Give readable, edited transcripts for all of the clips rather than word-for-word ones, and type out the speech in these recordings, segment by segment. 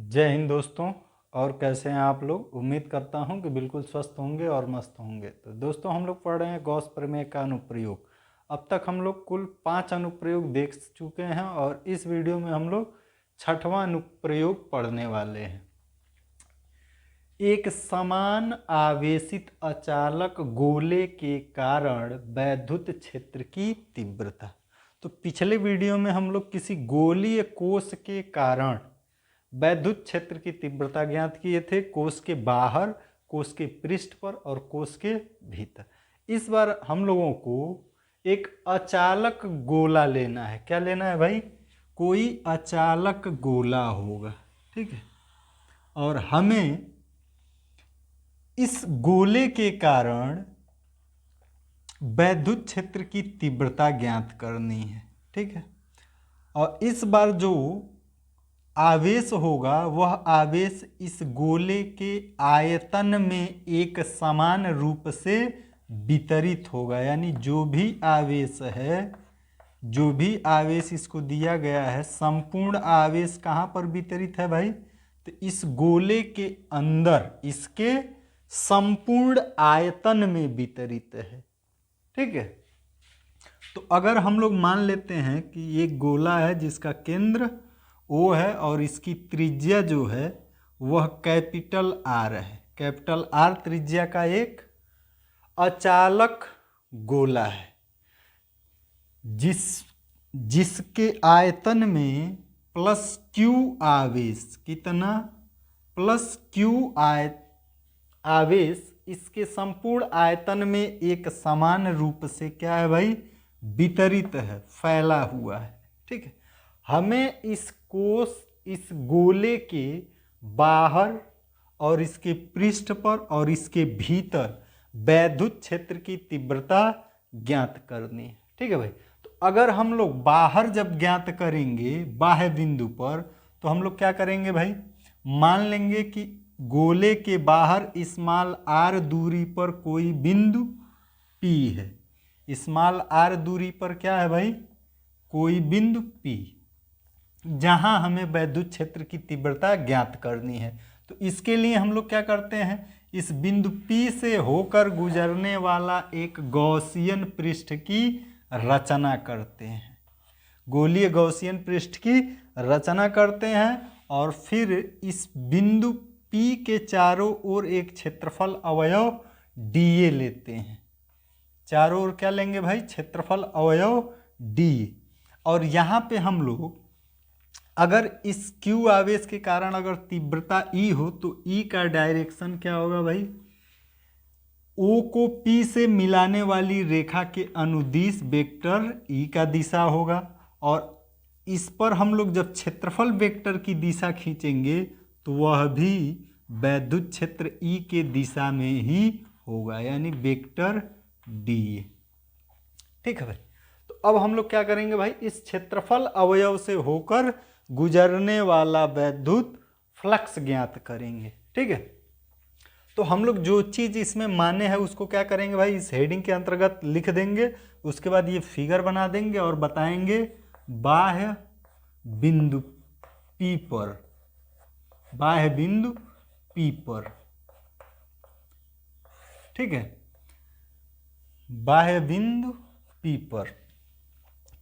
जय हिंद दोस्तों। और कैसे हैं आप लोग। उम्मीद करता हूं कि बिल्कुल स्वस्थ होंगे और मस्त होंगे। तो दोस्तों हम लोग पढ़ रहे हैं गॉस प्रमेय का अनुप्रयोग। अब तक हम लोग कुल 5 अनुप्रयोग देख चुके हैं और इस वीडियो में हम लोग 6वां अनुप्रयोग पढ़ने वाले हैं। एक समान आवेशित अचालक गोले के कारण वैद्युत क्षेत्र की तीव्रता। तो पिछले वीडियो में हम लोग किसी गोलीय कोश के कारण वैद्युत क्षेत्र की तीव्रता ज्ञात किए थे, कोश के बाहर, कोश के पृष्ठ पर और कोश के भीतर। इस बार हम लोगों को एक अचालक गोला लेना है। क्या लेना है भाई? कोई अचालक गोला होगा, ठीक है। और हमें इस गोले के कारण वैद्युत क्षेत्र की तीव्रता ज्ञात करनी है, ठीक है। और इस बार जो आवेश होगा वह आवेश इस गोले के आयतन में एक समान रूप से वितरित होगा। यानी जो भी आवेश है, जो भी आवेश इसको दिया गया है, संपूर्ण आवेश कहाँ पर वितरित है भाई? तो इस गोले के अंदर इसके संपूर्ण आयतन में वितरित है, ठीक है। तो अगर हम लोग मान लेते हैं कि ये गोला है जिसका केंद्र O है और इसकी त्रिज्या जो है वह कैपिटल R है। कैपिटल R त्रिज्या का एक अचालक गोला है जिसके आयतन में प्लस Q आवेश, कितना? प्लस Q आवेश इसके संपूर्ण आयतन में एक समान रूप से क्या है भाई? वितरित है, फैला हुआ है, ठीक है। हमें इस गोले के बाहर और इसके पृष्ठ पर और इसके भीतर वैद्युत क्षेत्र की तीव्रता ज्ञात करनी है, ठीक है भाई। तो अगर हम लोग बाहर जब ज्ञात करेंगे बाह्य बिंदु पर, तो हम लोग क्या करेंगे भाई? मान लेंगे कि गोले के बाहर स्मॉल r दूरी पर कोई बिंदु P है। स्मॉल r दूरी पर क्या है भाई? कोई बिंदु P, जहां हमें वैद्युत क्षेत्र की तीव्रता ज्ञात करनी है। तो इसके लिए हम लोग क्या करते हैं? इस बिंदु P से होकर गुजरने वाला एक गॉसियन पृष्ठ की रचना करते हैं। गोलीय गॉसियन पृष्ठ की रचना करते हैं और फिर इस बिंदु P के चारों ओर एक क्षेत्रफल अवयव dA लेते हैं। चारों ओर क्या लेंगे भाई? क्षेत्रफल अवयव dA। और यहाँ पे हम लोग अगर इस Q आवेश के कारण अगर तीव्रता E हो तो E का डायरेक्शन क्या होगा भाई? O को P से मिलाने वाली रेखा के अनुदिश वेक्टर E का दिशा होगा। और इस पर हम लोग जब क्षेत्रफल वेक्टर की दिशा खींचेंगे तो वह भी वैद्युत क्षेत्र E के दिशा में ही होगा, यानी वेक्टर dA, ठीक है भाई। तो अब हम लोग क्या करेंगे भाई? इस क्षेत्रफल अवयव से होकर गुजरने वाला वैद्युत फ्लक्स ज्ञात करेंगे, ठीक है। तो हम लोग जो चीज इसमें माने है उसको क्या करेंगे भाई? इस हेडिंग के अंतर्गत लिख देंगे। उसके बाद ये फिगर बना देंगे और बताएंगे बाह्य बिंदु P पर, बाह्य बिंदु P पर, ठीक है, बाह्य बिंदु P पर।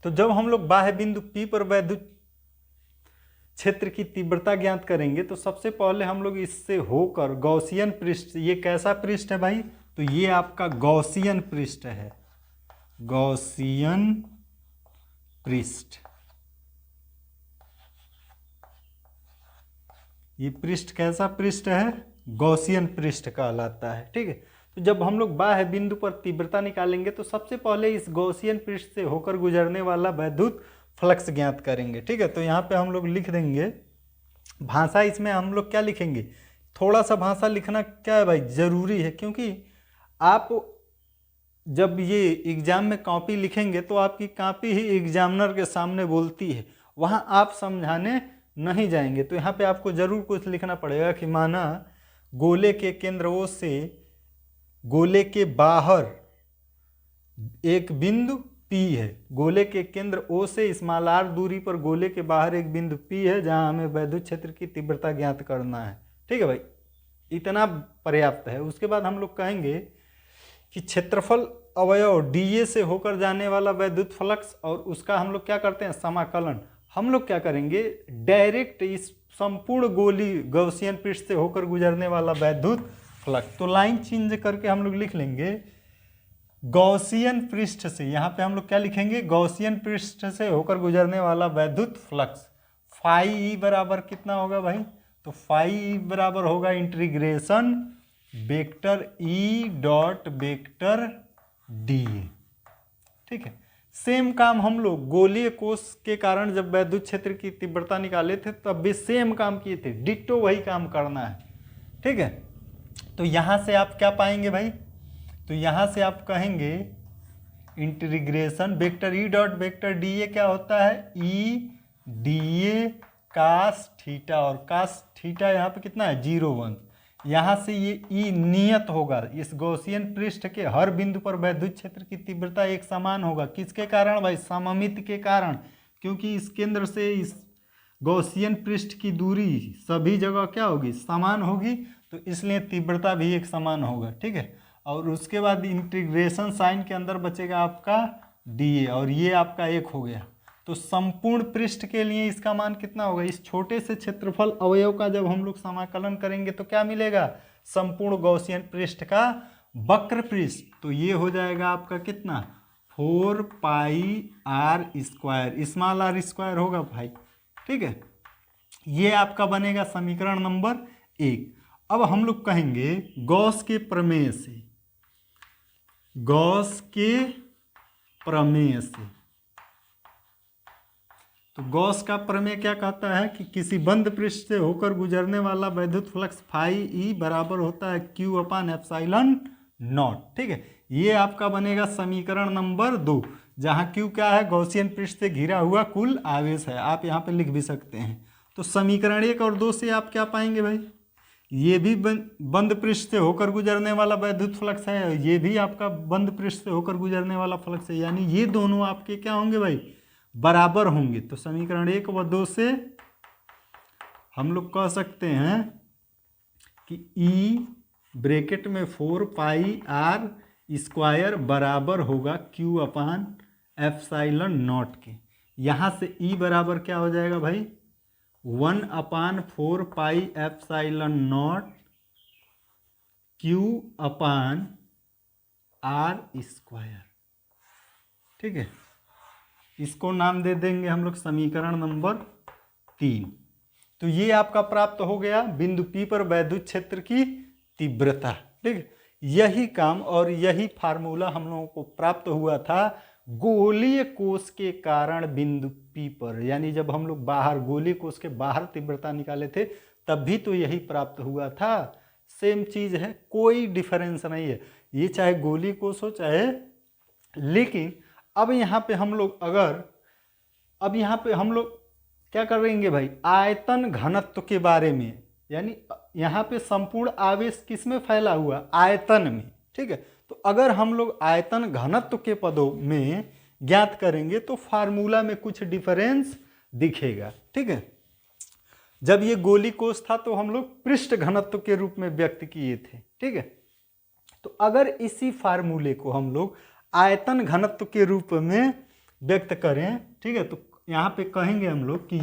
तो जब हम लोग बाह्य बिंदु P पर वैद्युत क्षेत्र की तीव्रता ज्ञात करेंगे तो सबसे पहले हम लोग इससे होकर गॉसियन पृष्ठ, ये कैसा पृष्ठ है भाई? तो ये आपका गॉसियन पृष्ठ है, गॉसियन पृष्ठ। ये पृष्ठ कैसा पृष्ठ है? गॉसियन पृष्ठ कहलाता है, ठीक है। तो जब हम लोग बाह्य बिंदु पर तीव्रता निकालेंगे तो सबसे पहले इस गॉसियन पृष्ठ से होकर गुजरने वाला वैद्युत फ्लक्स ज्ञात करेंगे, ठीक है। तो यहाँ पे हम लोग लिख देंगे भाषा। इसमें हम लोग क्या लिखेंगे? थोड़ा सा भाषा लिखना क्या है भाई? जरूरी है, क्योंकि आप जब ये एग्जाम में कॉपी लिखेंगे तो आपकी कॉपी ही एग्जामिनर के सामने बोलती है, वहाँ आप समझाने नहीं जाएंगे। तो यहाँ पे आपको जरूर कुछ लिखना पड़ेगा कि माना गोले के केंद्र O से गोले के बाहर एक बिंदु P है। गोले के केंद्र O से स्मॉल r दूरी पर गोले के बाहर एक बिंदु P है जहां हमें वैद्युत क्षेत्र की तीव्रता ज्ञात करना है। ठीक है भाई, इतना पर्याप्त है। उसके बाद हम लोग कहेंगे कि क्षेत्रफल अवयव dA से होकर जाने वाला वैद्युत फ्लक्स, और उसका हम लोग क्या करते हैं, समाकलन। हम लोग क्या करेंगे, डायरेक्ट इस संपूर्ण गोली गॉसियन पृष्ठ से होकर गुजरने वाला वैद्युत फ्लक्स। तो लाइन चेंज करके हम लोग लिख लेंगे गॉसियन पृष्ठ से, यहाँ पे हम लोग क्या लिखेंगे, गॉसियन पृष्ठ से होकर गुजरने वाला वैद्युत फ्लक्स। फाई ई बराबर कितना होगा भाई, तो फाई ई बराबर होगा integration vector E dot vector D. ठीक है, सेम काम हम लोग गोलीय कोष के कारण जब वैद्युत क्षेत्र की तीव्रता निकाले थे तब भी सेम काम किए थे, डिट्टो वही काम करना है। ठीक है, तो यहाँ से आप क्या पाएंगे भाई, तो यहाँ से आप कहेंगे integration vector E dot vector D A क्या होता है, E D A cos theta, और कास थीटा यहाँ पे कितना है 0,1। यहाँ से ये ई नियत होगा, इस गॉसियन पृष्ठ के हर बिंदु पर वैद्युत क्षेत्र की तीव्रता एक समान होगा। किसके कारण भाई, सममित के कारण, क्योंकि इस केंद्र से इस गॉसियन पृष्ठ की दूरी सभी जगह क्या होगी, समान होगी, तो इसलिए तीव्रता भी एक समान होगा। ठीक है, और उसके बाद इंटीग्रेशन साइन के अंदर बचेगा आपका डी ए, और ये आपका 1 हो गया। तो संपूर्ण पृष्ठ के लिए इसका मान कितना होगा, इस छोटे से क्षेत्रफल अवयव का जब हम लोग समाकलन करेंगे तो क्या मिलेगा, संपूर्ण गॉसियन पृष्ठ का वक्र पृष्ठ। तो ये हो जाएगा आपका कितना, 4 pi r square, small r square होगा भाई। ठीक है, ये आपका बनेगा समीकरण नंबर 1। अब हम लोग कहेंगे गॉस के प्रमेय से, गॉस के प्रमेय से, तो गॉस का प्रमेय क्या कहता है कि किसी बंद पृष्ठ से होकर गुजरने वाला वैद्युत फ्लक्स फाई ई बराबर होता है क्यू अपान एप्सिलॉन नॉट। ठीक है, ये आपका बनेगा समीकरण नंबर 2, जहां क्यू क्या है, गॉसियन पृष्ठ से घिरा हुआ कुल आवेश है। आप यहाँ पे लिख भी सकते हैं। तो समीकरण 1 और 2 से आप क्या पाएंगे भाई, ये भी बंद पृष्ठ से होकर गुजरने वाला वैद्युत फ्लक्स है, ये भी आपका बंद पृष्ठ से होकर गुजरने वाला फ्लक्स है, यानी ये दोनों आपके क्या होंगे भाई, बराबर होंगे। तो समीकरण 1 व 2 से हम लोग कह सकते हैं कि E ब्रैकेट में 4 पाई आर स्क्वायर बराबर होगा क्यू अपान एप्सिलॉन नॉट के। यहाँ से E बराबर क्या हो जाएगा भाई, 1 upon 4 pi epsilon naught q upon r square. ठीक है, इसको नाम दे देंगे हम लोग समीकरण नंबर 3। तो ये आपका प्राप्त हो गया बिंदु P पर वैद्युत क्षेत्र की तीव्रता। ठीक, यही काम और यही फार्मूला हम लोगों को प्राप्त हुआ था गोलीय कोष के कारण बिंदु P पर, यानी जब हम लोग बाहर गोलीय कोष के बाहर तीव्रता निकाले थे तब भी तो यही प्राप्त हुआ था। सेम चीज है, कोई डिफरेंस नहीं है, ये चाहे गोलीय कोष हो चाहे। लेकिन अब यहाँ पे हम लोग अब यहाँ पे हम लोग क्या करेंगे भाई, आयतन घनत्व के बारे में, यानी यहाँ पे संपूर्ण आवेश किस में फैला हुआ, आयतन में। ठीक है, तो अगर हम लोग आयतन घनत्व के पदों में ज्ञात करेंगे तो फार्मूला में कुछ डिफरेंस दिखेगा। ठीक है, जब ये गोली कोष था तो हम लोग पृष्ठ घनत्व के रूप में व्यक्त किए थे। ठीक है, तो अगर इसी फार्मूले को हम लोग आयतन घनत्व के रूप में व्यक्त करें, ठीक है, तो यहाँ पे कहेंगे हम लोग कि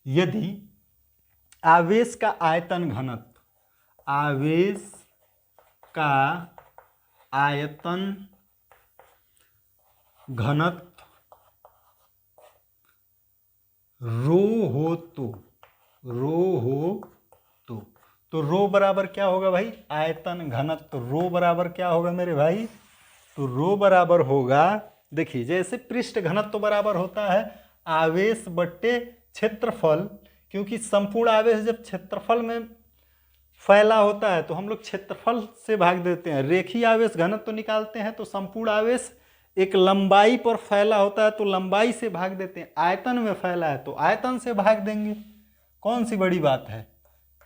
यदि आवेश का आयतन घनत्व, आवेश का आयतन घनत्व रो हो तो रो बराबर क्या होगा भाई, आयतन घनत्व रो बराबर क्या होगा मेरे भाई, तो रो बराबर होगा, देखिए जैसे पृष्ठ घनत्व बराबर होता है आवेश बट्टे क्षेत्रफल, क्योंकि संपूर्ण आवेश जब क्षेत्रफल में फैला होता है तो हम लोग क्षेत्रफल से भाग देते हैं। रेखीय आवेश घनत्व निकालते हैं तो संपूर्ण आवेश एक लंबाई पर फैला होता है तो लंबाई से भाग देते हैं। आयतन में फैला है तो आयतन से भाग देंगे, कौन सी बड़ी बात है,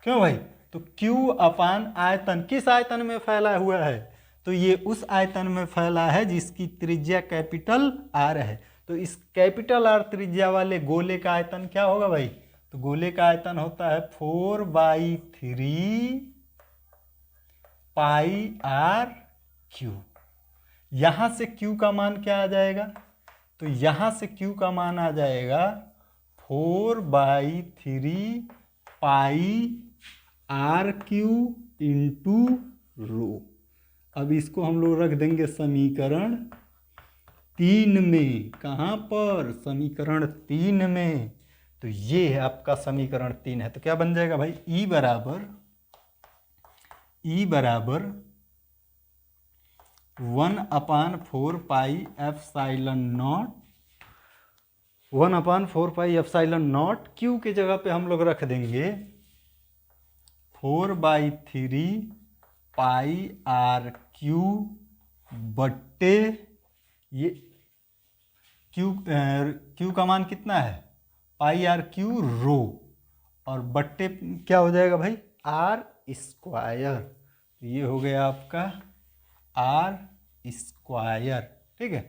क्यों भाई। तो Q अपान आयतन, किस आयतन में फैला हुआ है, तो ये उस आयतन में फैला है जिसकी त्रिज्या कैपिटल आर है। तो इस कैपिटल आर त्रिज्या वाले गोले का आयतन क्या होगा भाई? तो गोले का आयतन होता है 4/3 पाई आर क्यू। यहां से क्यू का मान क्या आ जाएगा? तो यहां से क्यू का मान आ जाएगा 4/3 पाई आर क्यू इंटू रो। अब इसको हम लोग रख देंगे समीकरण 3 में। कहाँ पर? समीकरण 3 में। तो ये है आपका समीकरण 3 है। तो क्या बन जाएगा भाई? E बराबर 1/4 pi epsilon not 1/4 pi epsilon naught. Q की जगह पे हम लोग रख देंगे 4/3 पाई आर क्यू बट्टे ये क्यू का मान कितना है? पाई आर क्यू रो, और बट्टे क्या हो जाएगा भाई? R square. ये हो गया आपका आर स्क्वायर। ठीक है।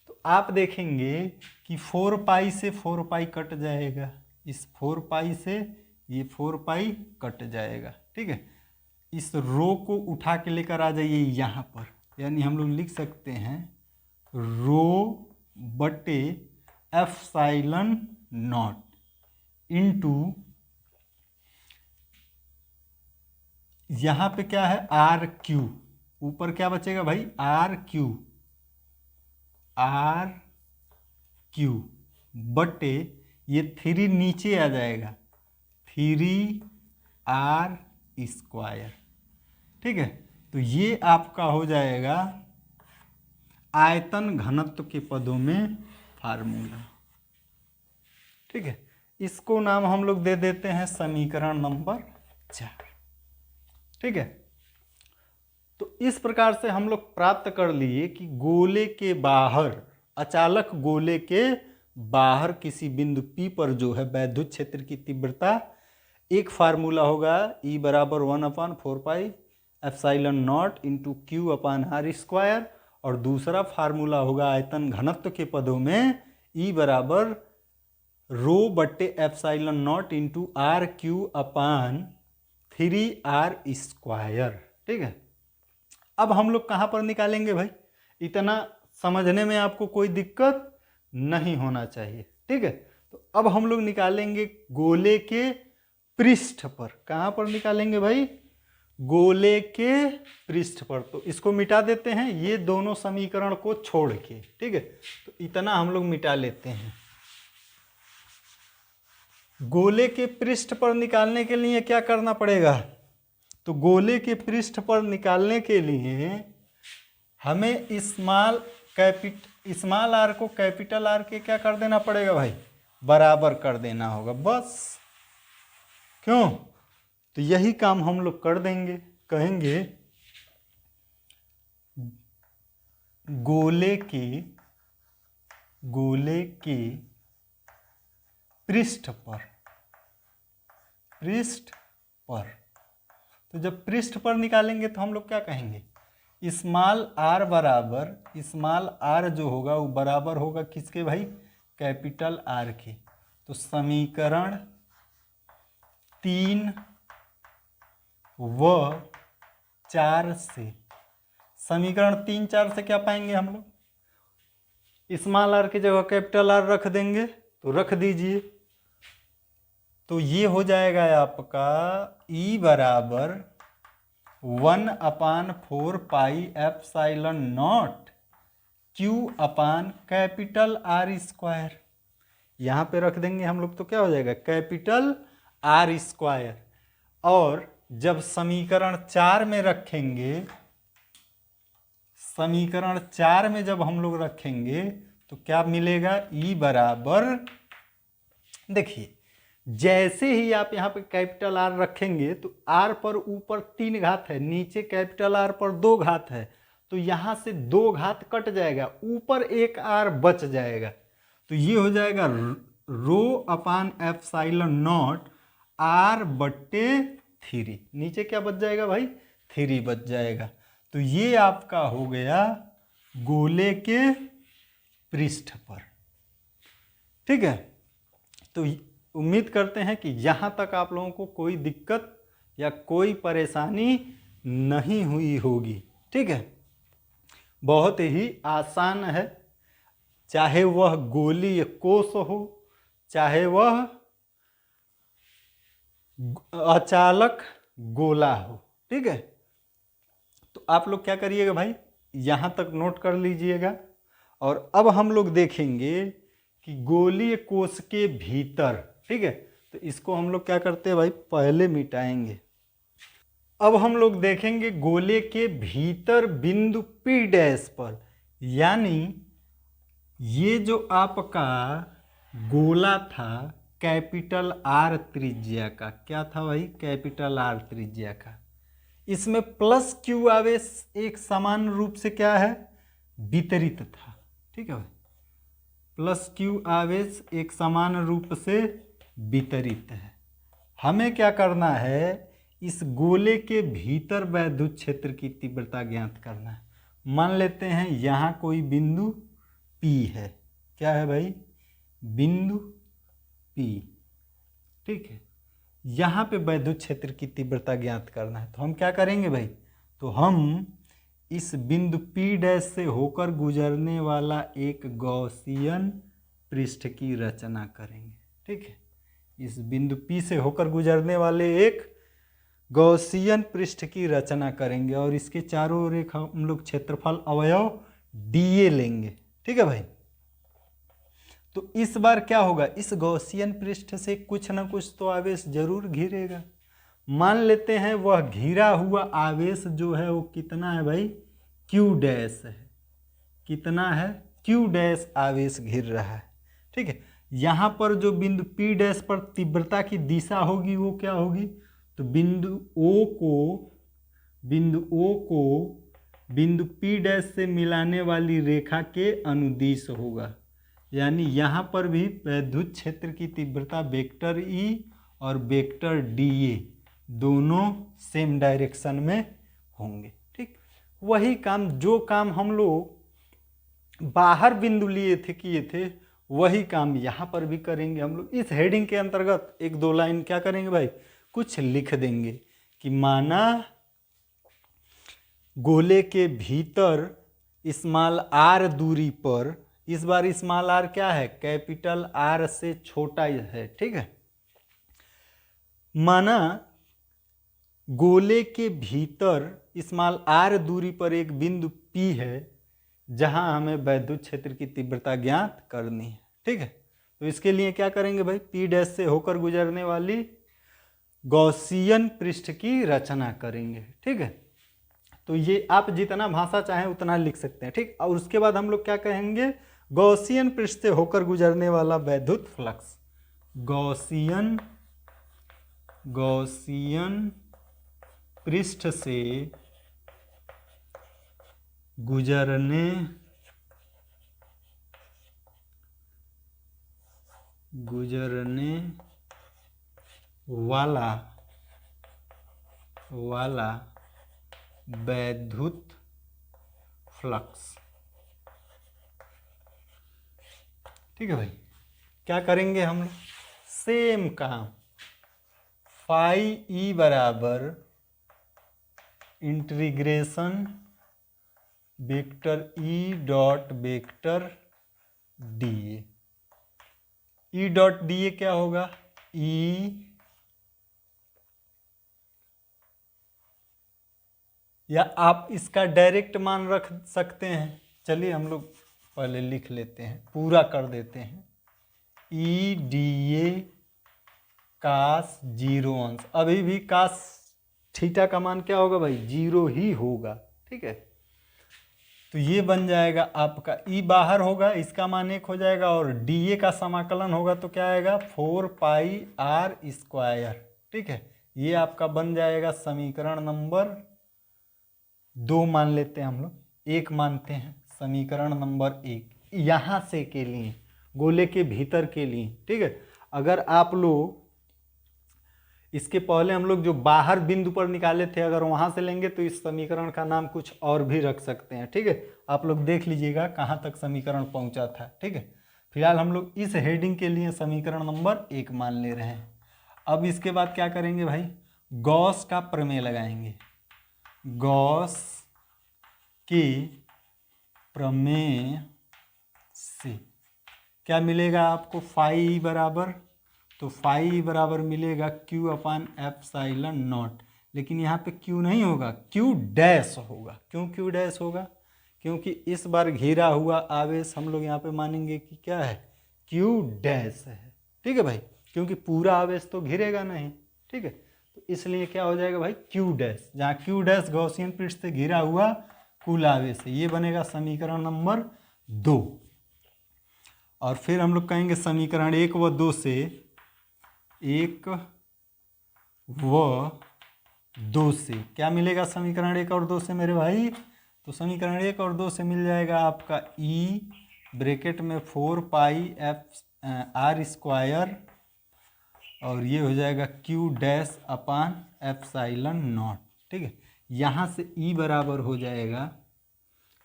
तो आप देखेंगे कि 4 पाई से 4 पाई कट जाएगा, इस 4 पाई से ये 4 पाई कट जाएगा। ठीक है। इस रो को उठा के लेकर आ जाइए यहाँ पर, यानी हम लोग लिख सकते हैं रो बटे एप्सिलॉन नॉट इंटू यहाँ पे क्या है? R q. ऊपर क्या बचेगा भाई? आर क्यू बटे ये 3 नीचे आ जाएगा 3r स्क्वायर। ठीक है। तो ये आपका हो जाएगा आयतन घनत्व के पदों में फार्मूला। ठीक है। इसको नाम हम लोग दे देते हैं समीकरण नंबर 4। ठीक है। तो इस प्रकार से हम लोग प्राप्त कर लिए कि गोले के बाहर, अचालक गोले के बाहर किसी बिंदु P पर जो है वैद्युत क्षेत्र की तीव्रता, एक फार्मूला होगा E बराबर 1/4 pi epsilon naught into q upon r square, और दूसरा फार्मूला होगा आयतन घनत्व के पदों में E बराबर रो बट्टे epsilon naught into r q upon 3r square. ठीक है। अब हम लोग कहाँ पर निकालेंगे भाई? इतना समझने में आपको कोई दिक्कत नहीं होना चाहिए। ठीक है। तो अब हम लोग निकालेंगे गोले के पृष्ठ पर। कहाँ पर निकालेंगे भाई? गोले के पृष्ठ पर। तो इसको मिटा देते हैं, ये दोनों समीकरण को छोड़ के। ठीक है। तो इतना हम लोग मिटा लेते हैं। गोले के पृष्ठ पर निकालने के लिए क्या करना पड़ेगा? तो गोले के पृष्ठ पर निकालने के लिए हमें स्मॉल आर को कैपिटल आर के क्या कर देना पड़ेगा भाई? बराबर कर देना होगा बस। क्यों? तो यही काम हम लोग कर देंगे। कहेंगे गोले के पृष्ठ पर। तो जब पृष्ठ पर निकालेंगे तो हम लोग क्या कहेंगे? स्मॉल आर बराबर, स्मॉल आर जो होगा वो बराबर होगा किसके भाई? कैपिटल आर के। तो समीकरण 3 व 4 से, समीकरण 3, 4 से क्या पाएंगे हम लोग? स्मॉल आर की जगह कैपिटल आर रख देंगे, तो रख दीजिए। तो ये हो जाएगा आपका E बराबर 1/4 पाई एप्सिलॉन नॉट क्यू अपान कैपिटल आर स्क्वायर। यहाँ पे रख देंगे हम लोग, तो क्या हो जाएगा? Capital R square. और जब समीकरण 4 में रखेंगे, समीकरण 4 में जब हम लोग रखेंगे तो क्या मिलेगा? E बराबर, देखिए जैसे ही आप यहाँ पे कैपिटल आर रखेंगे तो आर पर ऊपर 3 घात है, नीचे कैपिटल आर पर 2 घात है, तो यहाँ से 2 घात कट जाएगा, ऊपर एक आर बच जाएगा। तो ये हो जाएगा रो अपान एप्सिलॉन नॉट आर बट्टे 3। नीचे क्या बच जाएगा भाई? 3 बच जाएगा। तो ये आपका हो गया गोले के पृष्ठ पर। ठीक है, तो उम्मीद करते हैं कि यहाँ तक आप लोगों को कोई दिक्कत या कोई परेशानी नहीं हुई होगी। ठीक है, बहुत ही आसान है, चाहे वह गोलीय कोश हो, चाहे वह अचालक गोला हो। ठीक है, तो आप लोग क्या करिएगा भाई, यहाँ तक नोट कर लीजिएगा। और अब हम लोग देखेंगे कि गोलीय कोश के भीतर, ठीक है, तो इसको हम लोग क्या करते हैं भाई, पहले मिटाएंगे। अब हम लोग देखेंगे गोले के भीतर बिंदु P डैश पर, यानी ये जो आपका गोला था कैपिटल R त्रिज्या का, क्या था भाई, कैपिटल R त्रिज्या का, इसमें प्लस Q आवेश एक समान रूप से क्या है, वितरित था। ठीक है भाई, प्लस Q आवेश एक समान रूप से वितरित है। हमें क्या करना है, इस गोले के भीतर वैद्युत क्षेत्र की तीव्रता ज्ञात करना है। मान लेते हैं यहाँ कोई बिंदु P है, क्या है भाई, बिंदु P। ठीक है, यहाँ पे वैद्युत क्षेत्र की तीव्रता ज्ञात करना है। तो हम क्या करेंगे भाई, तो हम इस बिंदु P डैश से होकर गुजरने वाला एक गॉसियन पृष्ठ की रचना करेंगे। ठीक है, इस बिंदु P से होकर गुजरने वाले एक गॉसियन पृष्ठ की रचना करेंगे और इसके चारों ओर एक हम लोग क्षेत्रफल अवयव dA लेंगे। ठीक है भाई, तो इस बार क्या होगा, इस गॉसियन पृष्ठ से कुछ ना कुछ तो आवेश जरूर घिरेगा। मान लेते हैं वह घिरा हुआ आवेश जो है वो कितना है भाई, Q डैश है। कितना है, Q डैश आवेश घिर रहा है। ठीक है, यहाँ पर जो बिंदु P डैश पर तीव्रता की दिशा होगी वो क्या होगी, तो बिंदु O को बिंदु P डैश से मिलाने वाली रेखा के अनुदिश होगा। यानी यहाँ पर भी वैद्युत क्षेत्र की तीव्रता वेक्टर E और वेक्टर dA दोनों सेम डायरेक्शन में होंगे। ठीक, वही काम, जो काम हम लोग बाहर बिंदु लिए थे, किए थे, वही काम यहाँ पर भी करेंगे हम लोग। इस हेडिंग के अंतर्गत एक दो लाइन क्या करेंगे भाई, कुछ लिख देंगे कि माना गोले के भीतर स्मॉल r दूरी पर, इस बार स्मॉल r क्या है, कैपिटल R से छोटा है। ठीक है, माना गोले के भीतर स्मॉल r दूरी पर एक बिंदु P है जहां हमें वैद्युत क्षेत्र की तीव्रता ज्ञात करनी है। ठीक है, तो इसके लिए क्या करेंगे भाई, P डैश से होकर गुजरने वाली गॉसियन पृष्ठ की रचना करेंगे। ठीक है, तो ये आप जितना भाषा चाहें उतना लिख सकते हैं। ठीक, और उसके बाद हम लोग क्या कहेंगे, गॉसियन पृष्ठ से होकर गुजरने वाला वैद्युत फ्लक्स, गॉसियन पृष्ठ से गुजरने वाला वैद्युत फ्लक्स। ठीक है भाई, क्या करेंगे हम लोग, सेम काम, फाई ई बराबर integration vector E dot vector dA। E dot dA क्या होगा, ई, या आप इसका डायरेक्ट मान रख सकते हैं। चलिए हम लोग पहले लिख लेते हैं, पूरा कर देते हैं, ई dA कास 0 अंश। अभी भी कास थीटा का मान क्या होगा भाई, 0 ही होगा। ठीक है, तो ये बन जाएगा आपका, ई बाहर होगा, इसका मान 1 हो जाएगा, और dA का समाकलन होगा तो क्या आएगा, 4 पाई r स्क्वायर। ठीक है, ये आपका बन जाएगा समीकरण नंबर 2 मान लेते हैं हम लोग, 1 मानते हैं, समीकरण नंबर 1 यहाँ से के लिए, गोले के भीतर के लिए। ठीक है, अगर आप लोग इसके पहले हम लोग जो बाहर बिंदु पर निकाले थे, अगर वहां से लेंगे तो इस समीकरण का नाम कुछ और भी रख सकते हैं। ठीक है, आप लोग देख लीजिएगा कहाँ तक समीकरण पहुंचा था। ठीक है, फिलहाल हम लोग इस हेडिंग के लिए समीकरण नंबर 1 मान ले रहे हैं। अब इसके बाद क्या करेंगे भाई, गॉस का प्रमेय लगाएंगे। गॉस के प्रमेय से क्या मिलेगा आपको, फाई बराबर, तो फाई बराबर मिलेगा Q अपान एप्सिलॉन नॉट। लेकिन यहाँ पे Q नहीं होगा, Q डैश होगा। क्यों Q डैश होगा, क्योंकि इस बार घिरा हुआ आवेश हम लोग यहाँ पे मानेंगे कि क्या है, Q डैश है। ठीक है भाई, क्योंकि पूरा आवेश तो घिरेगा नहीं। ठीक है, तो इसलिए क्या हो जाएगा भाई, Q डैश, जहाँ Q डैश गॉसियन पृष्ठ से घिरा हुआ कुल आवेश है। ये बनेगा समीकरण नंबर 2। और फिर हम लोग कहेंगे समीकरण 1 व 2 से, 1 व 2 से क्या मिलेगा समीकरण 1 और 2 से मेरे भाई, तो समीकरण 1 और 2 से मिल जाएगा आपका E ब्रैकेट में 4 पाई एफ आर स्क्वायर, और ये हो जाएगा Q dash upon epsilon not. ठीक है, यहाँ से E बराबर हो जाएगा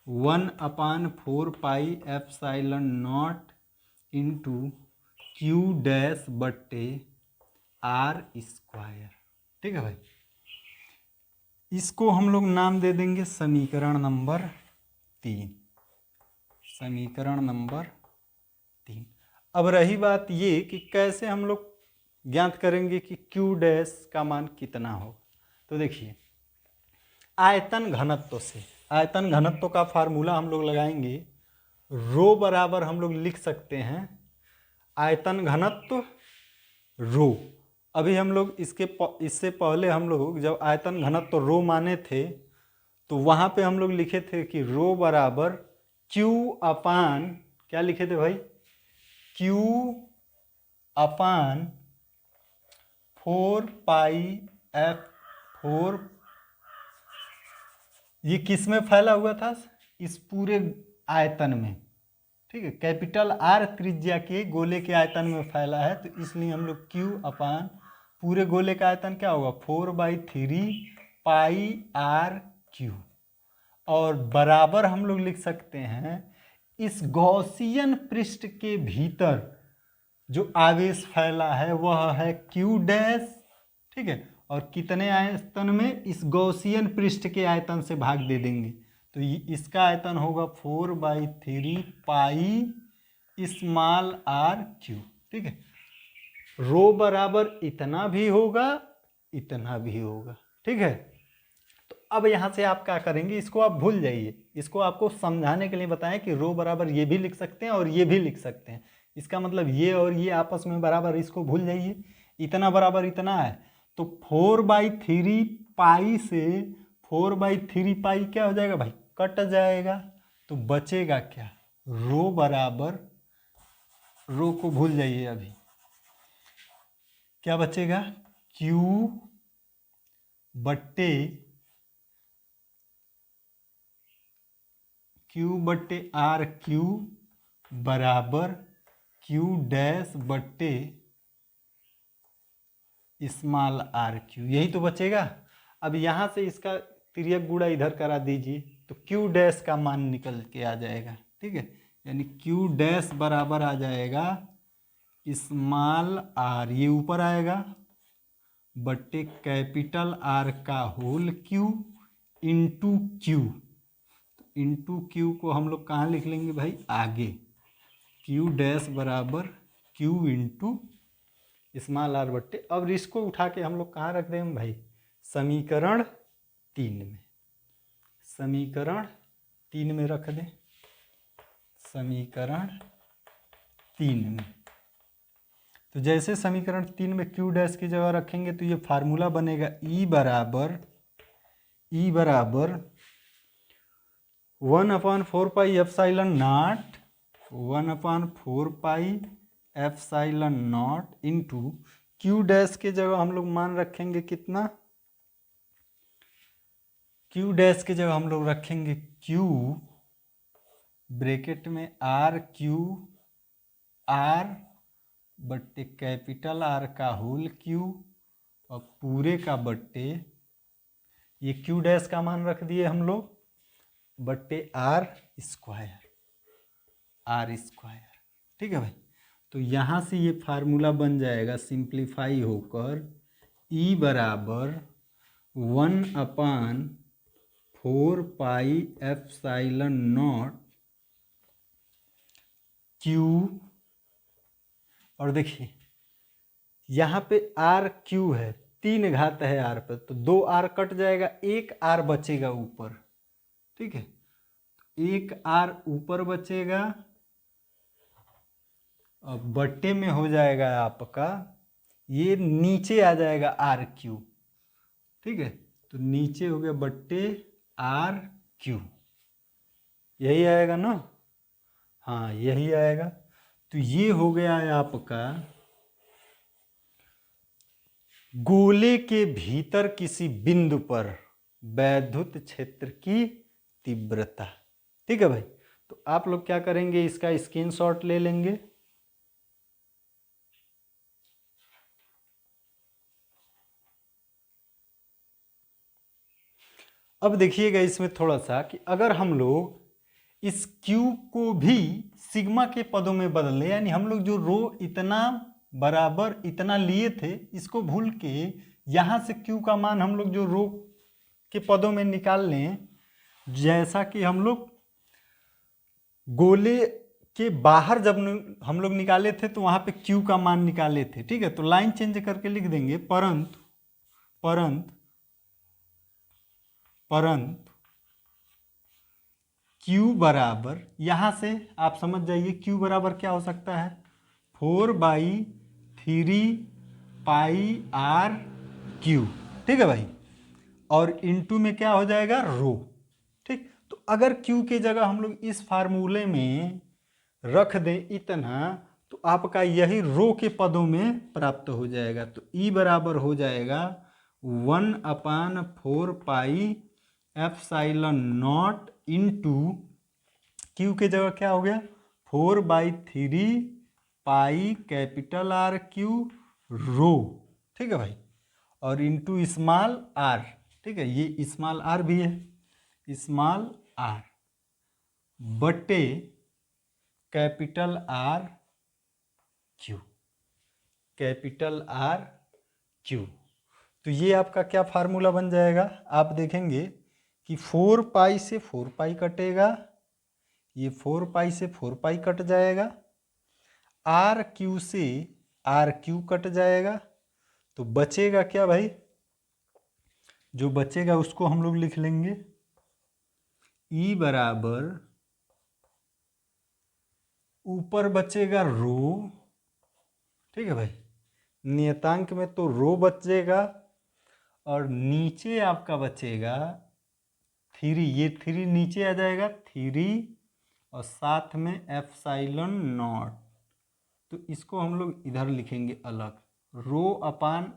1 upon 4 pi epsilon naught into Q dash बट्टे आर स्क्वायर। ठीक है भाई, इसको हम लोग नाम दे देंगे समीकरण नंबर 3। समीकरण नंबर 3। अब रही बात ये कि कैसे हम लोग ज्ञात करेंगे कि Q डैश का मान कितना हो। तो देखिए, आयतन घनत्व से, आयतन घनत्व का फार्मूला हम लोग लगाएंगे, रो बराबर हम लोग लिख सकते हैं आयतन घनत्व रो। अभी हम लोग इससे पहले हम लोग जब आयतन घनत्व रो माने थे, तो वहाँ पे हम लोग लिखे थे कि रो बराबर Q अपान, क्या लिखे थे भाई, Q अपान 4 पाई F4। ये किस में फैला हुआ था, इस पूरे आयतन में। ठीक है, कैपिटल R त्रिज्या के गोले के आयतन में फैला है, तो इसलिए हम लोग Q अपान पूरे गोले का आयतन क्या होगा, 4/3 पाई RQ। और बराबर हम लोग लिख सकते हैं इस गॉसियन पृष्ठ के भीतर जो आवेश फैला है वह है Q डैश। ठीक है, और कितने आयतन में, इस गॉसियन पृष्ठ के आयतन से भाग दे देंगे, तो इसका आयतन होगा 4/3 पाई स्मॉल RQ। ठीक है, रो बराबर इतना भी होगा, इतना भी होगा। ठीक है, तो अब यहाँ से आप क्या करेंगे, इसको आप भूल जाइए, इसको आपको समझाने के लिए बताएं कि रो बराबर ये भी लिख सकते हैं और ये भी लिख सकते हैं। इसका मतलब ये और ये आपस में बराबर, इसको भूल जाइए, इतना बराबर इतना है। तो 4/3 पाई से 4/3 पाई क्या हो जाएगा भाई, कट जाएगा, तो बचेगा क्या, रो बराबर, रो को भूल जाइए, अभी क्या बचेगा, Q बट्टे RQ बराबर Q डैश बट्टे स्मॉल RQ, यही तो बचेगा। अब यहाँ से इसका तिर्यक गुणा इधर करा दीजिए, तो Q डैश का मान निकल के आ जाएगा। ठीक है, यानी Q डैश बराबर आ जाएगा स्मॉल R, ये ऊपर आएगा, बट्टे कैपिटल R का whole Q into Q। Into Q को हम लोग कहाँ लिख लेंगे भाई, आगे, Q डैश बराबर Q इंटू स्मॉल R बट्टे। अब इसको उठा के हम लोग कहाँ रख देंगे भाई, समीकरण 3 में, समीकरण 3 में रख दें, समीकरण 3 में। तो जैसे समीकरण 3 में Q डैश की जगह रखेंगे तो ये फार्मूला बनेगा E बराबर 1/4 pi epsilon not, 1/4 pi epsilon naught into Q dash के जगह हम लोग मान रखेंगे कितना, Q डैश के जगह हम लोग रखेंगे Q ब्रैकेट में RQ R बट्टे कैपिटल R का होल Q और पूरे का बट्टे ये क्यू डैश का मान रख दिए हम लोग बट्टे आर स्क्वायर, ठीक है भाई। तो यहाँ से ये फार्मूला बन जाएगा सिंप्लीफाई होकर ई बराबर 1/4 पाई एप्सिलॉन नॉट क्यू, और देखिए यहाँ पे आर क्यू है, 3 घात है आर पे, तो 2 आर कट जाएगा, 1 आर बचेगा ऊपर, ठीक है। 1 आर ऊपर बचेगा और बट्टे में हो जाएगा आपका, ये नीचे आ जाएगा आर क्यू, ठीक है। तो नीचे हो गया बट्टे आर क्यू, यही आएगा ना, हाँ यही आएगा। तो ये हो गया है आपका गोले के भीतर किसी बिंदु पर वैद्युत क्षेत्र की तीव्रता, ठीक है भाई। तो आप लोग क्या करेंगे, इसका स्क्रीनशॉट ले लेंगे। अब देखिएगा इसमें थोड़ा सा कि अगर हम लोग इस Q को भी सिग्मा के पदों में बदल लें, यानी हम लोग जो रो इतना बराबर इतना लिए थे, इसको भूल के यहाँ से Q का मान हम लोग जो रो के पदों में निकाल लें, जैसा कि हम लोग गोले के बाहर जब हम लोग निकाले थे तो वहाँ पे Q का मान निकाले थे, ठीक है। तो लाइन चेंज करके लिख देंगे परंतु Q बराबर, यहाँ से आप समझ जाइए Q बराबर क्या हो सकता है, 4/3 पाई आर क्यू, ठीक है भाई। और इनटू में क्या हो जाएगा रो, ठीक। तो अगर Q की जगह हम लोग इस फार्मूले में रख दें इतना, तो आपका यही रो के पदों में प्राप्त हो जाएगा। तो E बराबर हो जाएगा 1/4 pi epsilon naught into Q के जगह क्या हो गया 4/3 pi capital R Q rho, ठीक है भाई, और इंटू स्मॉल आर, ठीक है। ये स्मॉल आर भी है, स्मॉल आर बटे capital R Q, capital R Q. तो ये आपका क्या फार्मूला बन जाएगा, आप देखेंगे कि 4 पाई से 4 पाई कटेगा, ये 4 पाई से 4 पाई कट जाएगा, आर क्यू से आर क्यू कट जाएगा, तो बचेगा क्या भाई, जो बचेगा उसको हम लोग लिख लेंगे E बराबर ऊपर बचेगा रो, ठीक है भाई, नियतांक में तो रो बचेगा, और नीचे आपका बचेगा 3, ये 3 नीचे आ जाएगा 3 और साथ में एप्सिलॉन नॉट, तो इसको हम लोग इधर लिखेंगे अलग, रो अपान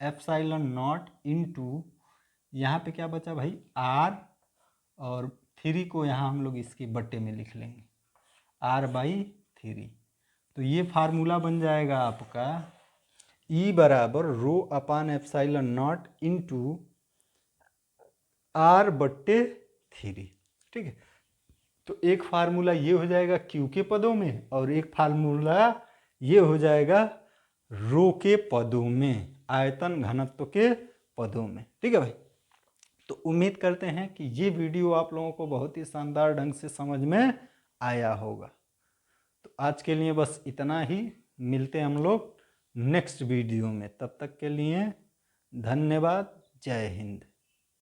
एप्सिलॉन नॉट इंटू यहाँ पे क्या बचा भाई आर, और 3 को यहाँ हम लोग इसके बट्टे में लिख लेंगे r/3। तो ये फार्मूला बन जाएगा आपका E बराबर रो अपान एप्सिलॉन नॉट इंटू r/3, ठीक है। तो एक फार्मूला ये हो जाएगा Q के पदों में, और एक फार्मूला ये हो जाएगा रो के पदों में, आयतन घनत्व के पदों में, ठीक है भाई। तो उम्मीद करते हैं कि ये वीडियो आप लोगों को बहुत ही शानदार ढंग से समझ में आया होगा। तो आज के लिए बस इतना ही, मिलते हैं हम लोग नेक्स्ट वीडियो में, तब तक के लिए धन्यवाद, जय हिंद।